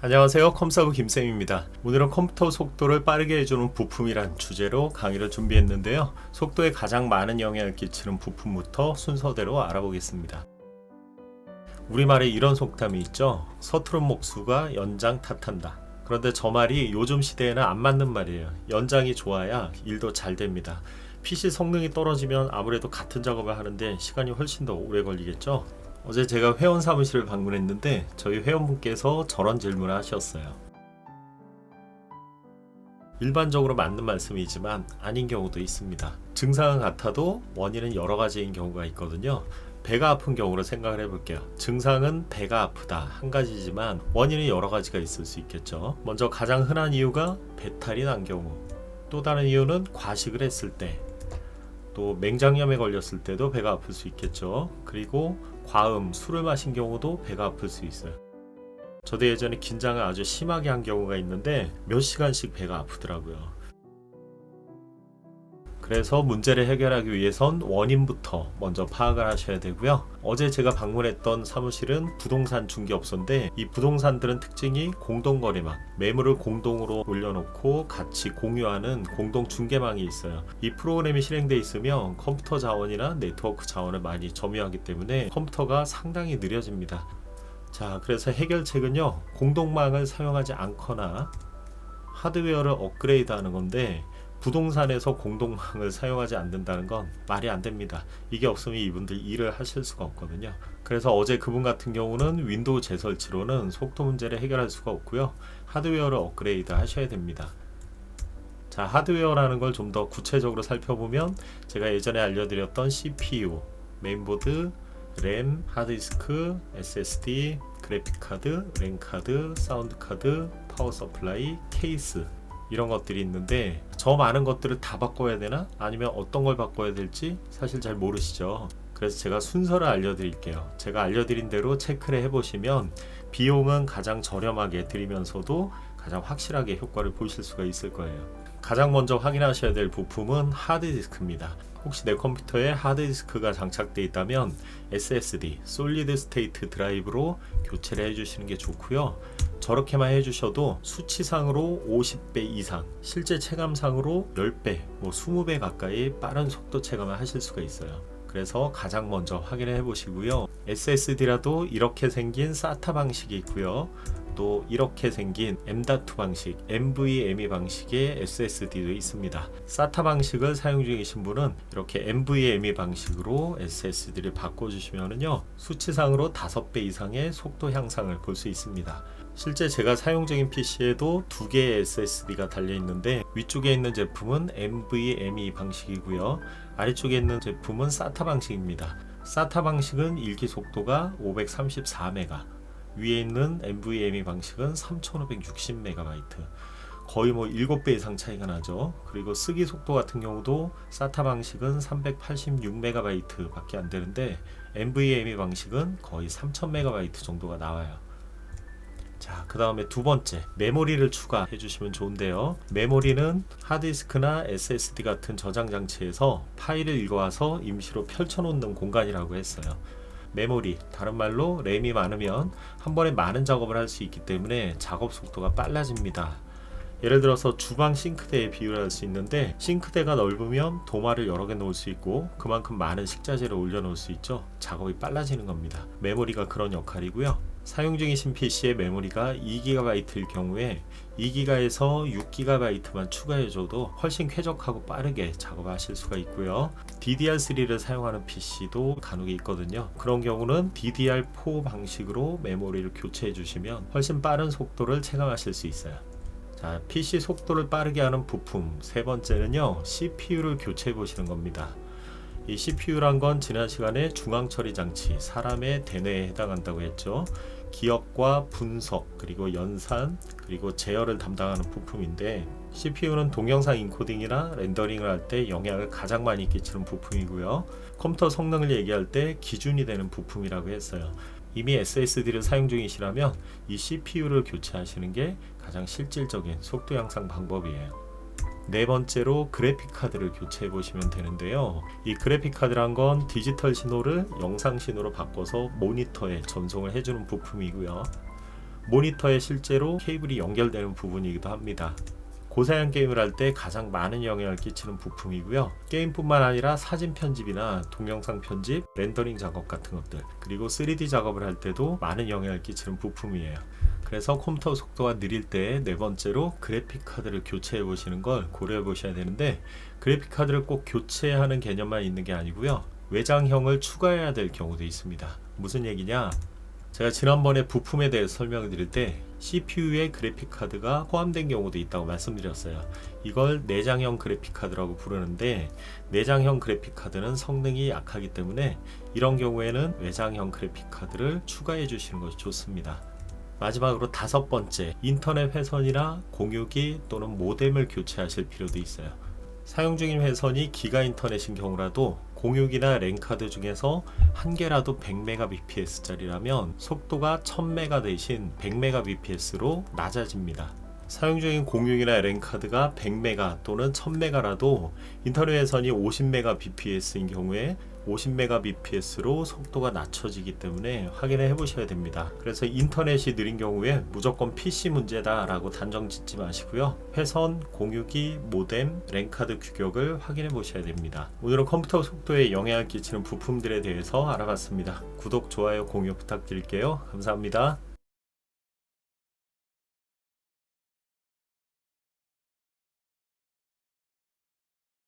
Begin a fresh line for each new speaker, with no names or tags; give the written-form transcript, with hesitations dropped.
안녕하세요, 컴사부 김쌤입니다. 오늘은 컴퓨터 속도를 빠르게 해주는 부품이란 주제로 강의를 준비했는데요. 속도에 가장 많은 영향을 끼치는 부품부터 순서대로 알아보겠습니다. 우리말에 이런 속담이 있죠. 서투른 목수가 연장 탓한다. 그런데 저 말이 요즘 시대에는 안 맞는 말이에요. 연장이 좋아야 일도 잘 됩니다. PC 성능이 떨어지면 아무래도 같은 작업을 하는데 시간이 훨씬 더 오래 걸리겠죠. 어제 제가 회원 사무실을 방문했는데 저희 회원분께서 저런 질문을 하셨어요. 일반적으로 맞는 말씀이지만 아닌 경우도 있습니다. 증상은 같아도 원인은 여러 가지인 경우가 있거든요. 배가 아픈 경우로 생각을 해볼게요. 증상은 배가 아프다 한 가지지만 원인은 여러 가지가 있을 수 있겠죠. 먼저 가장 흔한 이유가 배탈이 난 경우, 또 다른 이유는 과식을 했을 때, 또 맹장염에 걸렸을 때도 배가 아플 수 있겠죠. 그리고 과음, 술을 마신 경우도 배가 아플 수 있어요. 저도 예전에 긴장을 아주 심하게 한 경우가 있는데 몇 시간씩 배가 아프더라고요. 그래서 문제를 해결하기 위해선 원인부터 먼저 파악을 하셔야 되고요. 어제 제가 방문했던 사무실은 부동산 중개업소인데 이 부동산들은 특징이 공동거래망, 매물을 공동으로 올려놓고 같이 공유하는 공동 중개망이 있어요. 이 프로그램이 실행되어 있으면 컴퓨터 자원이나 네트워크 자원을 많이 점유하기 때문에 컴퓨터가 상당히 느려집니다. 자, 그래서 해결책은요, 공동망을 사용하지 않거나 하드웨어를 업그레이드 하는 건데, 부동산에서 공동망을 사용하지 않는다는 건 말이 안 됩니다. 이게 없으면 이분들 일을 하실 수가 없거든요. 그래서 어제 그분 같은 경우는 윈도우 재설치로는 속도 문제를 해결할 수가 없고요. 하드웨어를 업그레이드 하셔야 됩니다. 자, 하드웨어라는 걸 좀 더 구체적으로 살펴보면 제가 예전에 알려드렸던 CPU, 메인보드, 램, 하드디스크, SSD, 그래픽카드, 랜카드, 사운드카드, 파워 서플라이, 케이스, 이런 것들이 있는데 저 많은 것들을 다 바꿔야 되나? 아니면 어떤 걸 바꿔야 될지 사실 잘 모르시죠. 그래서 제가 순서를 알려드릴게요. 제가 알려드린 대로 체크를 해보시면 비용은 가장 저렴하게 드리면서도 가장 확실하게 효과를 보실 수가 있을 거예요. 가장 먼저 확인하셔야 될 부품은 하드디스크입니다. 혹시 내 컴퓨터에 하드디스크가 장착되어 있다면 SSD, 솔리드 스테이트 드라이브로 교체를 해주시는 게 좋고요. 저렇게만 해주셔도 수치상으로 50배 이상, 실제 체감상으로 10배, 20배 가까이 빠른 속도 체감을 하실 수가 있어요. 그래서 가장 먼저 확인을 해보시고요. SSD라도 이렇게 생긴 SATA 방식이 있고요. 또 이렇게 생긴 M.2 방식, NVMe 방식의 SSD도 있습니다. SATA 방식을 사용 중이신 분은 이렇게 NVMe 방식으로 SSD를 바꿔주시면요, 수치상으로 5배 이상의 속도 향상을 볼 수 있습니다. 실제 제가 사용 중인 PC에도 2개의 SSD가 달려있는데 위쪽에 있는 제품은 NVMe 방식이고요. 아래쪽에 있는 제품은 SATA 방식입니다. SATA 방식은 읽기 속도가 534MB, 위에 있는 NVMe 방식은 3560MB, 거의 7배 이상 차이가 나죠. 그리고 쓰기 속도 같은 경우도 SATA 방식은 386MB 밖에 안 되는데 NVMe 방식은 거의 3000MB 정도가 나와요. 자, 그 다음에 두 번째, 메모리를 추가해 주시면 좋은데요. 메모리는 하드디스크나 SSD 같은 저장 장치에서 파일을 읽어와서 임시로 펼쳐놓는 공간이라고 했어요. 메모리, 다른 말로 램이 많으면 한 번에 많은 작업을 할 수 있기 때문에 작업 속도가 빨라집니다. 예를 들어서 주방 싱크대에 비유를 할 수 있는데, 싱크대가 넓으면 도마를 여러 개 놓을 수 있고 그만큼 많은 식자재를 올려놓을 수 있죠. 작업이 빨라지는 겁니다. 메모리가 그런 역할이고요. 사용 중이신 PC의 메모리가 2GB일 경우에 2GB에서 6GB만 추가해줘도 훨씬 쾌적하고 빠르게 작업하실 수가 있고요. DDR3를 사용하는 PC도 간혹에 있거든요. 그런 경우는 DDR4 방식으로 메모리를 교체해 주시면 훨씬 빠른 속도를 체감하실 수 있어요. 자, PC 속도를 빠르게 하는 부품 세 번째는요, CPU를 교체해 보시는 겁니다. 이 CPU란 건 지난 시간에 중앙처리 장치, 사람의 대뇌에 해당한다고 했죠. 기억과 분석, 그리고 연산, 그리고 제어를 담당하는 부품인데, CPU는 동영상 인코딩이나 렌더링을 할 때 영향을 가장 많이 끼치는 부품이고요. 컴퓨터 성능을 얘기할 때 기준이 되는 부품이라고 했어요. 이미 SSD를 사용 중이시라면 이 CPU를 교체하시는 게 가장 실질적인 속도 향상 방법이에요. 네 번째로 그래픽 카드를 교체해 보시면 되는데요. 이 그래픽 카드란 건 디지털 신호를 영상 신호로 바꿔서 모니터에 전송을 해주는 부품이고요. 모니터에 실제로 케이블이 연결되는 부분이기도 합니다. 고사양 게임을 할 때 가장 많은 영향을 끼치는 부품이고요. 게임뿐만 아니라 사진 편집이나 동영상 편집, 렌더링 작업 같은 것들, 그리고 3D 작업을 할 때도 많은 영향을 끼치는 부품이에요. 그래서 컴퓨터 속도가 느릴 때 네 번째로 그래픽 카드를 교체해 보시는 걸 고려해 보셔야 되는데, 그래픽 카드를 꼭 교체하는 개념만 있는 게 아니고요. 외장형을 추가해야 될 경우도 있습니다. 무슨 얘기냐? 제가 지난번에 부품에 대해서 설명을 드릴 때 CPU에 그래픽 카드가 포함된 경우도 있다고 말씀드렸어요. 이걸 내장형 그래픽 카드라고 부르는데, 내장형 그래픽 카드는 성능이 약하기 때문에 이런 경우에는 외장형 그래픽 카드를 추가해 주시는 것이 좋습니다. 마지막으로 다섯 번째, 인터넷 회선이나 공유기 또는 모뎀을 교체하실 필요도 있어요. 사용 중인 회선이 기가 인터넷인 경우라도 공유기나 랜카드 중에서 한 개라도 100mbps 짜리라면 속도가 1000메가 대신 100mbps로 낮아집니다. 사용 중인 공유기나 랜카드가 100메가 또는 1000메가라도 인터넷 회선이 50mbps인 경우에 50mbps로 속도가 낮춰지기 때문에 확인을 해보셔야 됩니다. 그래서 인터넷이 느린 경우에 무조건 PC 문제다 라고 단정 짓지 마시고요. 회선, 공유기, 모뎀, 랜카드 규격을 확인해 보셔야 됩니다. 오늘은 컴퓨터 속도에 영향을 끼치는 부품들에 대해서 알아봤습니다. 구독, 좋아요, 공유 부탁드릴게요. 감사합니다.